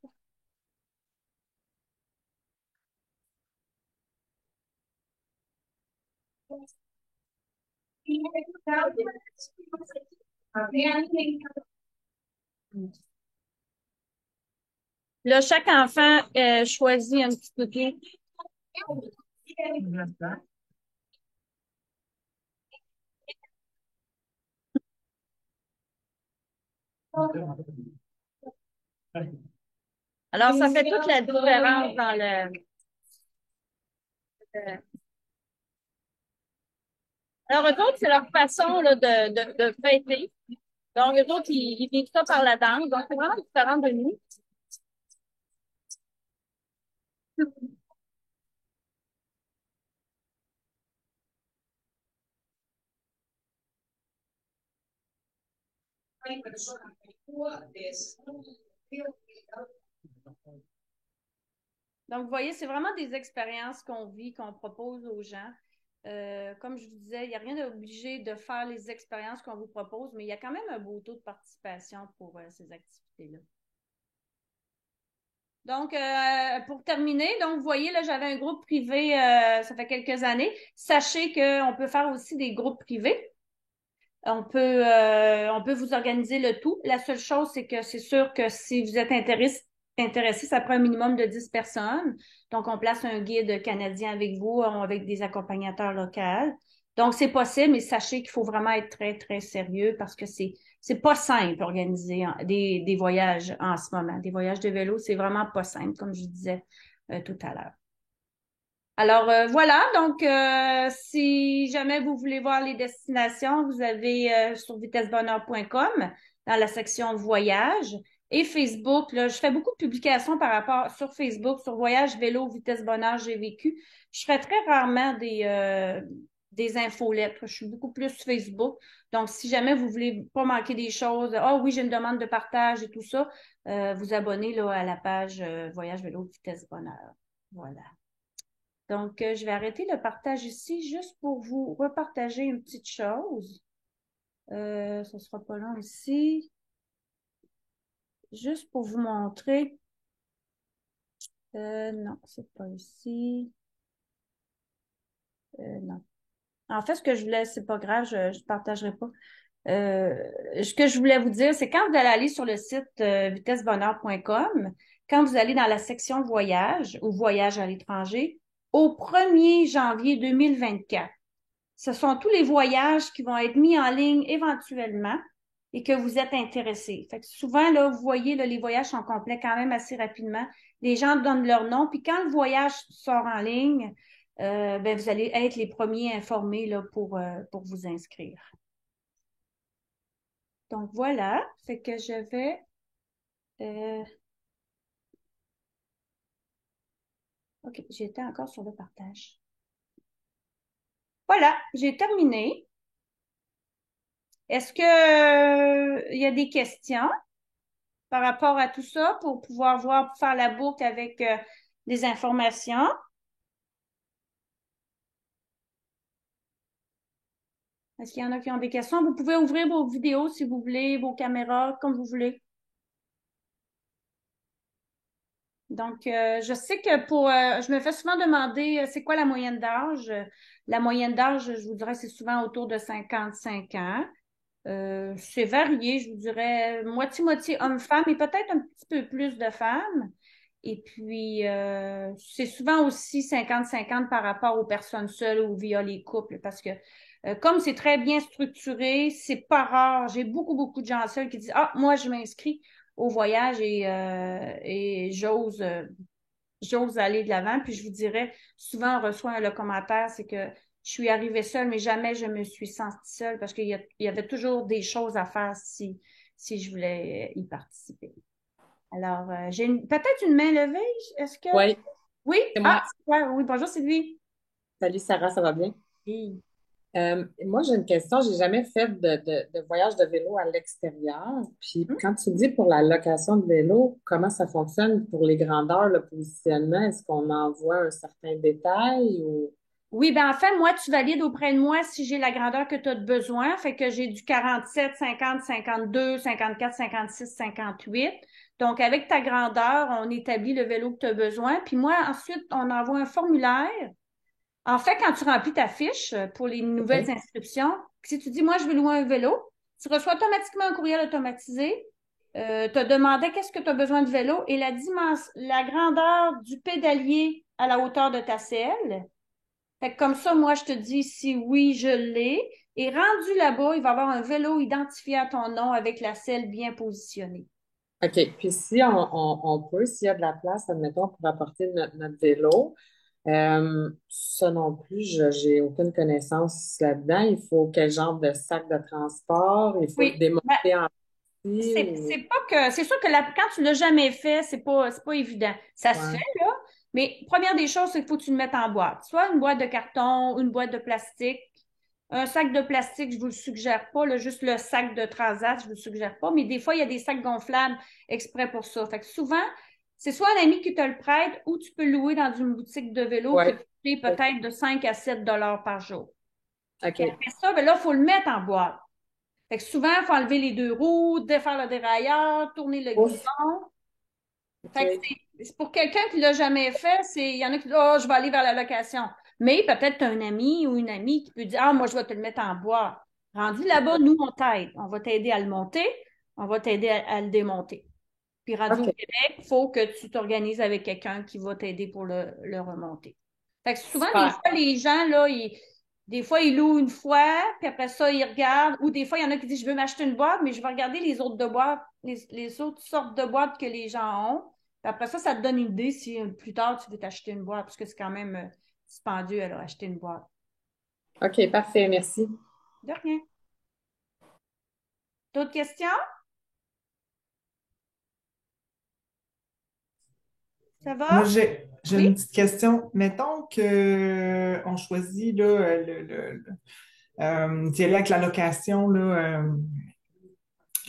Là, chaque enfant choisit un petit toutou. Alors, ça fait toute la différence dans Alors, eux autres, c'est leur façon là, de fêter. Donc, eux autres, ils vivent ça par la danse. Donc, c'est vraiment différent de nous. Donc, vous voyez, c'est vraiment des expériences qu'on vit, qu'on propose aux gens. Comme je vous disais, il n'y a rien d'obligé de faire les expériences qu'on vous propose, mais il y a quand même un beau taux de participation pour ces activités-là. Donc, pour terminer, donc vous voyez, là, j'avais un groupe privé, ça fait quelques années. Sachez qu'on peut faire aussi des groupes privés. On peut vous organiser le tout. La seule chose, c'est que c'est sûr que si vous êtes intéressé, intéressé, ça prend un minimum de 10 personnes. Donc, on place un guide canadien avec vous, avec des accompagnateurs locaux. Donc, c'est possible, mais sachez qu'il faut vraiment être très, très sérieux parce que c'est pas simple organiser des voyages en ce moment. Des voyages de vélo, c'est vraiment pas simple, comme je disais tout à l'heure. Alors voilà, donc si jamais vous voulez voir les destinations, vous avez sur vitessebonheur.com dans la section voyage et Facebook. Là, je fais beaucoup de publications par rapport sur Facebook, sur voyage, vélo, vitesse bonheur, j'ai vécu. Je fais très rarement des infolettres. Je suis beaucoup plus Facebook. Donc, si jamais vous voulez pas manquer des choses, ah oui, j'ai une demande de partage et tout ça, vous abonnez là, à la page Voyage, vélo, vitesse bonheur. Voilà. Donc, je vais arrêter le partage ici juste pour vous repartager une petite chose. Ce ne sera pas long ici. Juste pour vous montrer. Non, c'est pas ici. Non. En fait, ce que je voulais, c'est pas grave, je ne partagerai pas. Ce que je voulais vous dire, c'est quand vous allez aller sur le site vitessebonheur.com, quand vous allez dans la section voyage ou voyage à l'étranger, au 1er janvier 2024, ce sont tous les voyages qui vont être mis en ligne éventuellement et que vous êtes intéressé. Fait que souvent, là, vous voyez, là, les voyages sont complets quand même assez rapidement. Les gens donnent leur nom, puis quand le voyage sort en ligne, ben, vous allez être les premiers informés là, pour vous inscrire. Donc voilà, fait que je vais... euh, OK, j'étais encore sur le partage. Voilà, j'ai terminé. Est-ce que, il y a des questions par rapport à tout ça pour pouvoir voir, pour faire la boucle avec des informations? Est-ce qu'il y en a qui ont des questions? Vous pouvez ouvrir vos vidéos si vous voulez, vos caméras, comme vous voulez. Donc, je sais que je me fais souvent demander, c'est quoi la moyenne d'âge? La moyenne d'âge, je vous dirais, c'est souvent autour de 55 ans. C'est varié, je vous dirais, moitié-moitié hommes-femmes et peut-être un petit peu plus de femmes. Et puis, c'est souvent aussi 50-50 par rapport aux personnes seules ou via les couples, parce que comme c'est très bien structuré, c'est pas rare. J'ai beaucoup, beaucoup de gens seuls qui disent, ah, moi, je m'inscris au voyage et j'ose aller de l'avant. Puis je vous dirais, souvent, on reçoit le commentaire, c'est que je suis arrivée seule, mais jamais je me suis sentie seule parce qu'il y avait toujours des choses à faire si je voulais y participer. Alors, j'ai peut-être une main levée. Est-ce que... Oui, Oui? c'est Ah, moi. ouais, oui, bonjour Sylvie. Salut Sarah, ça va bien? Oui. Moi, j'ai une question. J'ai jamais fait de voyage de vélo à l'extérieur. Puis Hmm? quand tu dis pour la location de vélo, comment ça fonctionne pour les grandeurs, le positionnement? Est-ce qu'on envoie un certain détail ou... Oui, ben en fait, moi, tu valides auprès de moi si j'ai la grandeur que tu as de besoin. Fait que j'ai du 47, 50, 52, 54, 56, 58. Donc, avec ta grandeur, on établit le vélo que tu as besoin. Puis moi, ensuite, on envoie un formulaire. En fait, quand tu remplis ta fiche pour les nouvelles OK. inscriptions, si tu dis, moi, je veux louer un vélo, tu reçois automatiquement un courriel automatisé. Te demandais qu'est-ce que tu as besoin de vélo et la grandeur du pédalier à la hauteur de ta selle. Fait que comme ça, moi, je te dis si oui, je l'ai. Et rendu là-bas, il va y avoir un vélo identifié à ton nom avec la selle bien positionnée. OK. Puis si on peut, s'il y a de la place, admettons, pour apporter notre vélo, ça non plus, j'ai aucune connaissance là-dedans. Il faut quel genre de sac de transport? Il faut le Oui, ben, démonter en partie c'est ou... pas que c'est sûr que quand tu l'as jamais fait, c'est pas évident. Ça se fait Ouais. là, mais première des choses, c'est qu'il faut que tu le mettes en boîte. Soit une boîte de carton, une boîte de plastique. Un sac de plastique, je vous le suggère pas, là, juste le sac de transat, je vous le suggère pas, mais des fois, il y a des sacs gonflables exprès pour ça. Fait que souvent, c'est soit un ami qui te le prête ou tu peux le louer dans une boutique de vélo qui peut Ouais. coûter peut-être de 5 à 7 dollars par jour. Puis OK. après ça, ben là, il faut le mettre en boîte. Fait que souvent, il faut enlever les deux roues, défaire le dérailleur, tourner le Ouf. guidon. Fait que OK. c'est pour quelqu'un qui l'a jamais fait, il y en a qui disent, oh, je vais aller vers la location. Mais peut-être tu as un ami ou une amie qui peut dire, ah, moi, je vais te le mettre en bois. Rendu là-bas, nous, on t'aide. On va t'aider à le monter, on va t'aider à le démonter. Puis rendu au OK. Québec, il faut que tu t'organises avec quelqu'un qui va t'aider pour le remonter. Fait que souvent, des Super. fois, les gens, là, des fois, ils louent une fois, puis après ça, ils regardent. Ou des fois, il y en a qui disent, je veux m'acheter une boîte, mais je vais regarder les autres de boîtes, les autres sortes de boîtes que les gens ont. Puis après ça te donne une idée si plus tard, tu veux t'acheter une boîte, parce que c'est quand même dispendieux, alors, acheter une boîte. OK, parfait, merci. De rien. D'autres questions? Ça Moi, va? j'ai Oui? une petite question. Mettons que on choisit là, d'y aller avec la location là,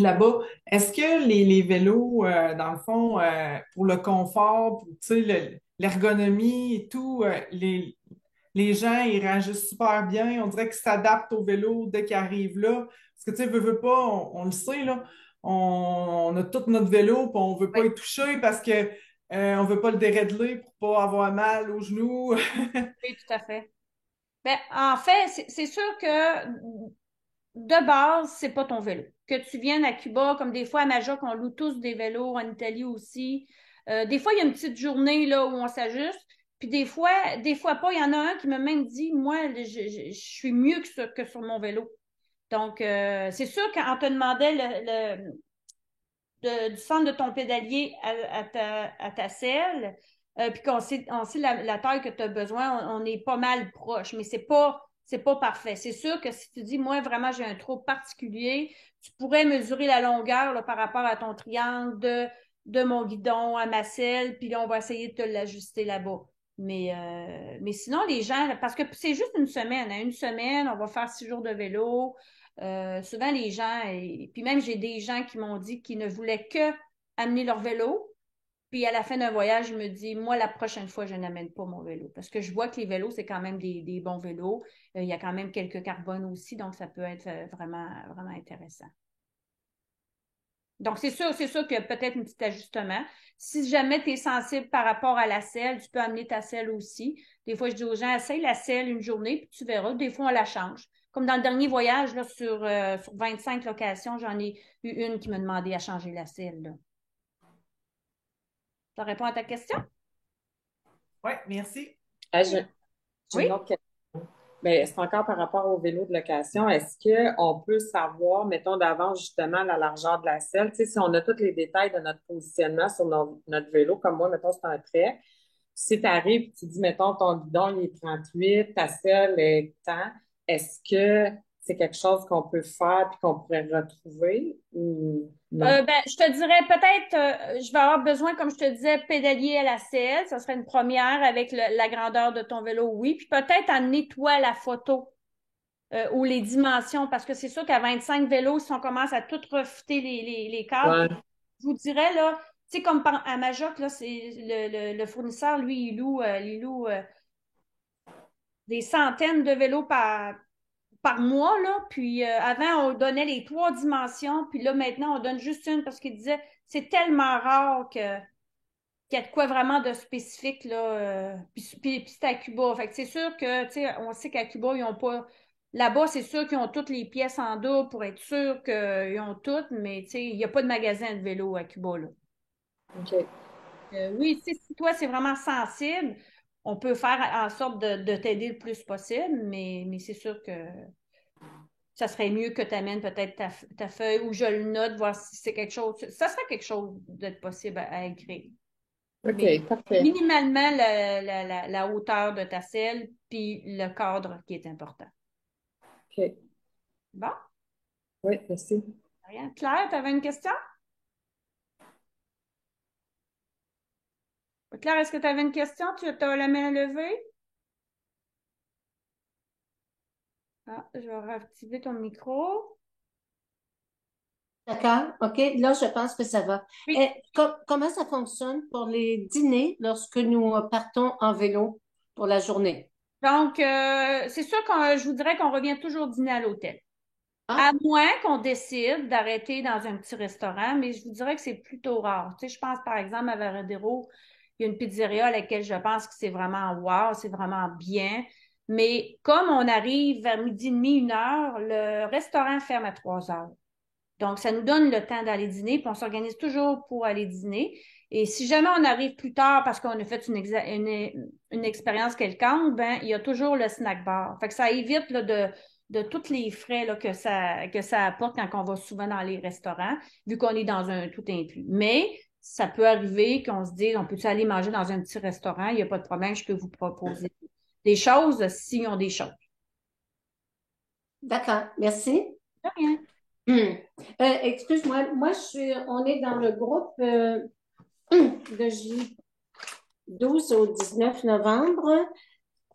là-bas. Est-ce que les vélos, dans le fond, pour le confort, pour, tu sais, l'ergonomie et tout, les gens, ils réagissent super bien. On dirait qu'ils s'adaptent au vélo dès qu'ils arrivent là. Parce que, tu sais, veut pas, on le sait, là, on a tout notre vélo, puis on veut Oui, pas y toucher parce que on veut pas le dérégler pour pas avoir mal aux genoux. oui, tout à fait. Ben, en fait, c'est sûr que de base, c'est pas ton vélo. Que tu viennes à Cuba, comme des fois à Majorque, on loue tous des vélos, en Italie aussi. Des fois, il y a une petite journée là où on s'ajuste. Puis des fois pas. Il y en a un qui m'a même dit, moi, je suis mieux que sur mon vélo. Donc, c'est sûr qu'en te demandait du centre de ton pédalier à ta selle, puis on sait la taille que tu as besoin, on est pas mal proche, mais c'est pas parfait. C'est sûr que si tu dis, moi, vraiment, j'ai un trou particulier, tu pourrais mesurer la longueur là, par rapport à ton triangle de mon guidon à ma selle, puis là, on va essayer de te l'ajuster là-bas. Mais sinon, les gens, parce que c'est juste une semaine, hein, une semaine, on va faire 6 jours de vélo. Souvent, les gens, et puis même j'ai des gens qui m'ont dit qu'ils ne voulaient que amener leur vélo. Puis à la fin d'un voyage, je me dis, moi, la prochaine fois, je n'amène pas mon vélo. Parce que je vois que les vélos, c'est quand même des bons vélos. Il y a quand même quelques carbones aussi, donc ça peut être vraiment, vraiment intéressant. Donc, c'est sûr qu'il y a peut-être un petit ajustement. Si jamais tu es sensible par rapport à la selle, tu peux amener ta selle aussi. Des fois, je dis aux gens, essaye la selle une journée, puis tu verras. Des fois, on la change. Comme dans le dernier voyage, là, sur 25 locations, j'en ai eu une qui m'a demandé à changer la selle, là. Ça répond à ta question? Oui, merci. Ah, j'ai Oui? une autre question. Mais c'est encore par rapport au vélo de location. Est-ce qu'on peut savoir, mettons, d'avance justement la largeur de la selle? Tu sais, si on a tous les détails de notre positionnement sur notre vélo, comme moi, mettons, c'est un trait. Si tu arrives, tu dis, mettons, ton guidon, il est 38, ta selle est tant, est-ce que c'est quelque chose qu'on peut faire puis qu'on pourrait retrouver ou non? Ben, je te dirais peut-être, je vais avoir besoin, comme je te disais, pédalier à la selle. Ça serait une première avec la grandeur de ton vélo, oui. Puis peut-être amener toi la photo ou les dimensions, parce que c'est sûr qu'à 25 vélos, si on commence à tout refuter les cadres, Ouais, puis je vous dirais, là, tu sais, comme à Majoc, là, c'est le fournisseur, lui, il loue des centaines de vélos par mois, là. Puis avant, on donnait les 3 dimensions, puis là, maintenant, on donne juste une parce qu'il disait c'est tellement rare qu'il y a de quoi vraiment de spécifique, là. Puis c'est à Cuba. Fait que c'est sûr que, tu sais, on sait qu'à Cuba, ils n'ont pas. Là-bas, c'est sûr qu'ils ont toutes les pièces en double pour être sûr qu'ils ont toutes, mais tu sais, il n'y a pas de magasin de vélo à Cuba, là. OK. Oui, tu sais, si toi, c'est vraiment sensible, on peut faire en sorte de t'aider le plus possible, mais c'est sûr que ça serait mieux que tu amènes peut-être ta feuille ou je le note, voir si c'est quelque chose. Ça serait quelque chose d'être possible à écrire. Mais OK, parfait. minimalement, la hauteur de ta selle, puis le cadre qui est important. OK. Bon, Oui, merci. rien. Claire, tu avais une question? Claire, est-ce que tu avais une question? Tu as la main levée? Ah, je vais réactiver ton micro. D'accord, OK. Là, je pense que ça va. Oui. Et comment ça fonctionne pour les dîners lorsque nous partons en vélo pour la journée? Donc, c'est sûr que je vous dirais qu'on revient toujours dîner à l'hôtel. À Ah, moins qu'on décide d'arrêter dans un petit restaurant, mais je vous dirais que c'est plutôt rare. Tu sais, je pense par exemple à Varadero, il y a une pizzeria à laquelle je pense que c'est vraiment wow, c'est vraiment bien. Mais comme on arrive vers midi et demi, 1 heure, le restaurant ferme à 3 heures. Donc, ça nous donne le temps d'aller dîner, puis on s'organise toujours pour aller dîner. Et si jamais on arrive plus tard parce qu'on a fait une expérience quelconque, ben, il y a toujours le snack bar. Fait que ça évite là, de tous les frais là, que ça apporte quand on va souvent dans les restaurants, vu qu'on est dans un tout inclus. Mais ça peut arriver qu'on se dise, on peut-tu aller manger dans un petit restaurant? Il n'y a pas de problème, je peux vous proposer des choses s'ils ont des choses. D'accord, merci. De rien. Excuse-moi, on est dans le groupe de J 12 au 19 novembre.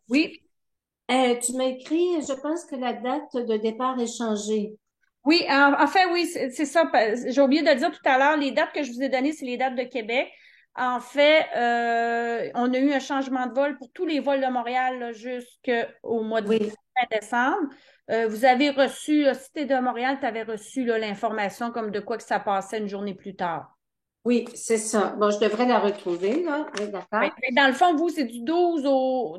Oui. Tu m'as écrit, je pense que la date de départ est changée. Oui, en fait, oui, c'est ça. J'ai oublié de le dire tout à l'heure. Les dates que je vous ai données, c'est les dates de Québec. En fait, on a eu un changement de vol pour tous les vols de Montréal jusqu'au mois de Oui, fin décembre. Vous avez reçu, si tu es de Montréal, tu avais reçu là, l'information comme de quoi que ça passait une journée plus tard. oui, c'est ça. Bon, je devrais la retrouver, là. Oui, Oui. d'accord. Mais dans le fond, vous, c'est du 12 au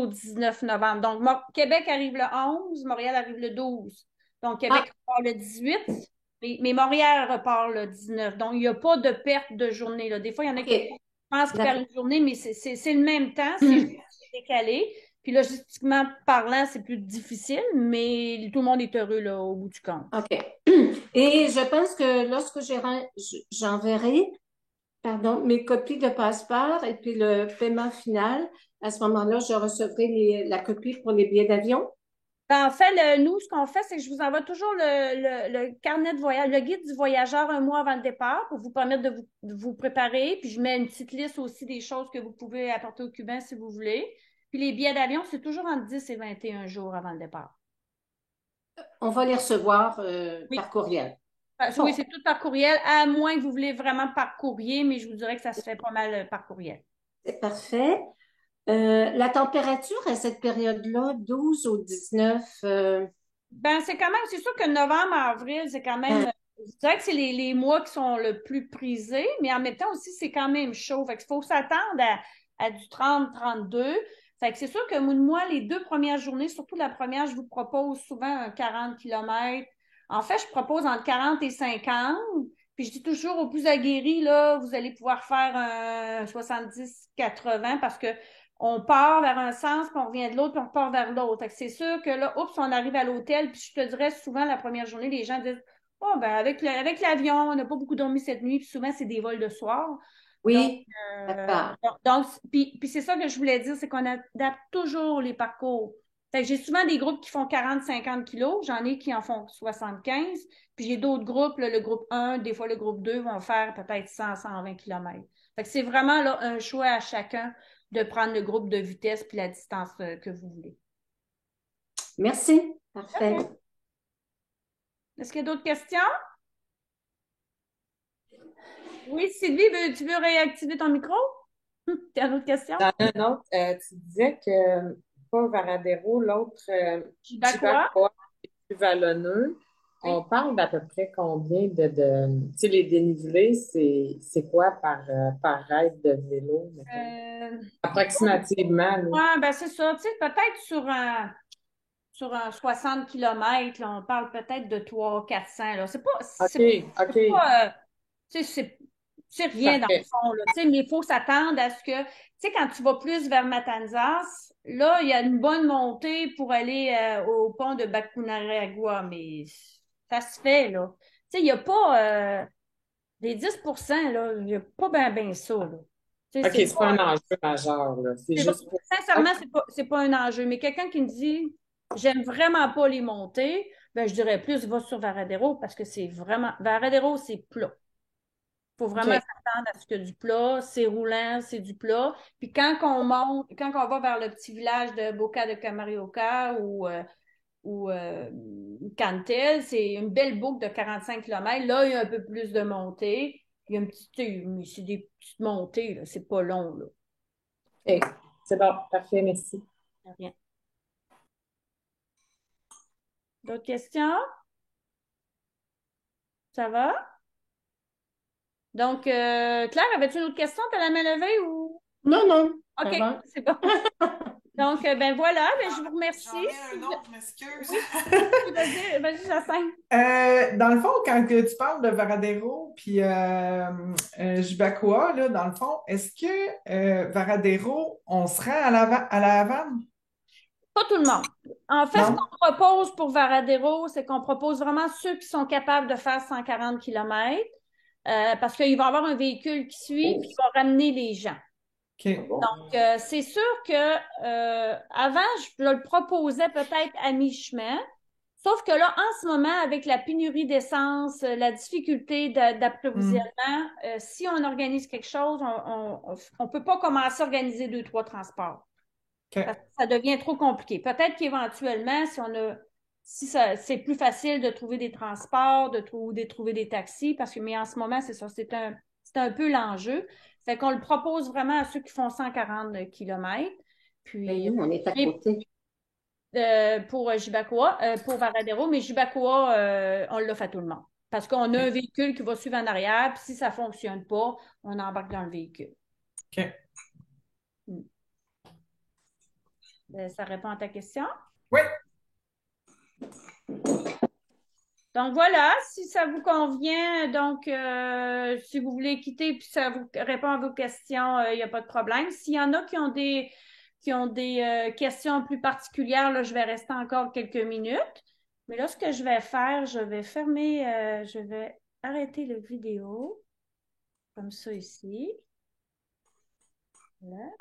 19 novembre. Donc, Québec arrive le 11, Montréal arrive le 12. Donc, Ah, Québec repart le 18, mais Montréal repart le 19. Donc, il n'y a pas de perte de journée, là. Des fois, il y en a qui OK. pensent qu'ils perdent D'accord. une journée, mais c'est le même temps, c'est juste décalé. Puis, logistiquement parlant, c'est plus difficile, mais tout le monde est heureux, là, au bout du compte. OK. Et je pense que lorsque j'enverrai, pardon, mes copies de passeport et puis le paiement final, à ce moment-là, je recevrai la copie pour les billets d'avion. En fait, nous, ce qu'on fait, c'est que je vous envoie toujours le carnet de voyage, le guide du voyageur un mois avant le départ pour vous permettre de vous préparer. Puis je mets une petite liste aussi des choses que vous pouvez apporter aux Cubains si vous voulez. Puis les billets d'avion, c'est toujours entre 10 et 21 jours avant le départ. On va les recevoir Oui. par courriel. Oui, Bon, c'est tout par courriel, à moins que vous voulez vraiment par courrier, mais je vous dirais que ça se fait pas mal par courriel. c'est parfait. La température à cette période-là, 12 au 19, Ben, c'est sûr que novembre, avril, c'est quand même, je dirais que c'est les mois qui sont le plus prisés, mais en même temps aussi, c'est quand même chaud. Fait qu'il faut s'attendre à du 30-32. Fait que c'est sûr que moi, les 2 premières journées, surtout la première, je vous propose souvent un 40 kilomètres. En fait, je propose entre 40 et 50. Puis je dis toujours aux plus aguerris, là, vous allez pouvoir faire un 70-80 parce que on part vers un sens, puis on revient de l'autre, puis on repart vers l'autre. C'est sûr que là, oups, on arrive à l'hôtel, puis je te dirais souvent la première journée, les gens disent oh, ben avec l'avion, on n'a pas beaucoup dormi cette nuit, puis souvent, c'est des vols de soir. Donc, oui, d'accord. puis c'est ça que je voulais dire, c'est qu'on adapte toujours les parcours. Fait que j'ai souvent des groupes qui font 40-50 kilos, j'en ai qui en font 75, puis j'ai d'autres groupes, là, le groupe 1, des fois le groupe 2 vont faire peut-être 100-120 kilomètres. Fait que c'est vraiment là, un choix à chacun de prendre le groupe de vitesse puis la distance que vous voulez. Merci. Parfait. OK. Est-ce qu'il y a d'autres questions? Oui, Sylvie, tu veux réactiver ton micro? Tu as d'autres questions? Dans un autre, tu disais que pas Varadero, l'autre, Chibacoa? Chibacoa, plus vallonneux. On Oui. parle d'à peu près combien tu sais, les dénivelés, c'est quoi par raid de vélo, mettons? Euh, Approximativement, là. ouais, ben c'est ça. Tu sais, peut-être sur un 60 km, là, on parle peut-être de 300-400. Là. OK, OK, C'est pas, tu sais, c'est rien dans le parfait. fond, là. Tu sais, mais il faut s'attendre à ce que, tu sais, quand tu vas plus vers Matanzas, là, il y a une bonne montée pour aller au pont de Bacunaragua, mais ça se fait, là. Tu sais, il n'y a pas les 10%, là, il n'y a pas bien ça, là. Tu sais, OK, c'est c'est pas un pas, enjeu majeur, là. C'est c'est vrai- juste pour. OK, sincèrement, c'est pas un enjeu. Mais quelqu'un qui me dit, j'aime vraiment pas les montées, ben, je dirais plus, va sur Varadero parce que c'est vraiment, Varadero, c'est plat. Faut vraiment OK. s'attendre à ce que du plat, c'est roulant, c'est du plat. Puis quand on monte, quand on va vers le petit village de Boca de Camarioca ou Cantel, c'est une belle boucle de 45 km. Là, il y a un peu plus de montée. Il y a une petite, mais c'est des petites montées, là. C'est pas long, là. OK. C'est bon, parfait, merci. Rien. D'autres questions? Ça va? Donc, Claire, avais-tu une autre question? T'as la main levée ou? Non, non, ça OK, va. c'est bon. Donc, ben voilà, ben, je vous remercie. J'en ai un autre, je m'excuse. Oui, vas-y, Jacinthe. Dans le fond, quand que tu parles de Varadero puis Jubacua, là, dans le fond, est-ce que Varadero, on se rend à la Havane? Pas tout le monde. En fait, ce Non? qu'on propose pour Varadero, c'est qu'on propose vraiment ceux qui sont capables de faire 140 km parce qu'il va y avoir un véhicule qui suit puis qui va ramener les gens. OK. Donc, c'est sûr que avant, je le proposais peut-être à mi-chemin. Sauf que là, en ce moment, avec la pénurie d'essence, la difficulté Hmm. d'approvisionnement, si on organise quelque chose, on peut pas commencer à organiser 2, 3 transports. OK. Parce que ça devient trop compliqué. Peut-être qu'éventuellement, si c'est plus facile de trouver des transports, de trouver des taxis, mais en ce moment, c'est ça, c'est un peu l'enjeu. Fait qu'on le propose vraiment à ceux qui font 140 km. Ben Puis, oui, on est à mais côté. pour Jibacoa, pour Varadero, mais Jibacoa, on l'offre à tout le monde. Parce qu'on a un OK. véhicule qui va suivre en arrière, puis si ça ne fonctionne pas, on embarque dans le véhicule. OK. Mm. Ça répond à ta question? Oui. Donc voilà, si ça vous convient, donc si vous voulez quitter puis ça vous répond à vos questions, il n'y a pas de problème. S'il y en a qui ont des questions plus particulières, là, je vais rester encore quelques minutes. Mais là, ce que je vais faire, je vais arrêter la vidéo, comme ça ici. Voilà.